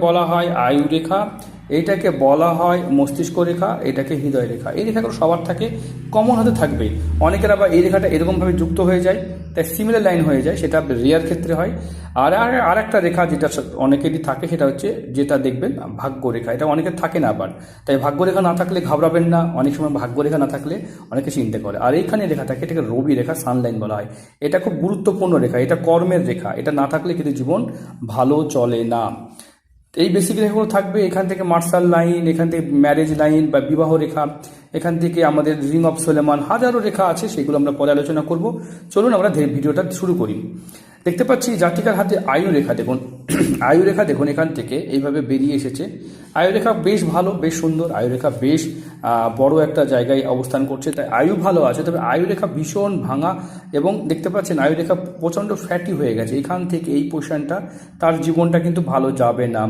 বলা হয় আয়ু রেখা, এইটাকে বলা হয় মস্তিষ্ক রেখা, এটাকে হৃদয় রেখা। এই রেখাগুলো সবার থাকে, কমন হাতে থাকবে। অনেকের আবার এই রেখাটা এরকমভাবে যুক্ত হয়ে যায়, তাই সিমিলার লাইন হয়ে যায়, সেটা রেয়ার ক্ষেত্রে হয়। আর একটা রেখা যেটা অনেকেরই থাকে, সেটা হচ্ছে যেটা দেখবেন ভাগ্য রেখা। এটা অনেকের থাকে না আবার, তাই ভাগ্য রেখা না থাকলে ঘাবড়াবেন না। অনেক সময় ভাগ্য রেখা না থাকলে অনেকে চিন্তা করে। আর এইখানে রেখা থাকে, এটাকে রবি রেখা, সানলাইন বলা হয়। এটা খুব গুরুত্বপূর্ণ রেখা, এটা কর্মের রেখা। এটা না থাকলে কিন্তু জীবন ভালো চলে না। এই বেসিক রেখাগুলো থাকবে। এখান থেকে মার্শাল লাইন, এখান থেকে ম্যারেজ লাইন বা বিবাহ রেখা, এখান থেকে আমাদের রিং অফ সোলেমান, হাজারো রেখা আছে, সেগুলো আমরা পরে আলোচনা করব। চলুন আমরা ভিডিওটা শুরু করি। দেখতে পাচ্ছি জাতিকার হাতে আয়ু রেখা, দেখুন আয়ু রেখা দেখুন, এখান থেকে এইভাবে বেরিয়ে এসেছে। আয়ু রেখা বেশ ভালো, বেশ সুন্দর। আয়ু রেখা বেশ বড় একটা জায়গায় অবস্থান করছে, তাই আয়ু ভালো আছে। তবে আয়ু রেখা ভীষণ ভাঙা, এবং দেখতে পাচ্ছেন আয়ু রেখা প্রচণ্ড ফ্যাটি হয়ে গেছে। এখান থেকে এই পোর্শনটা, তার জীবনটা কিন্তু ভালো যাবে না।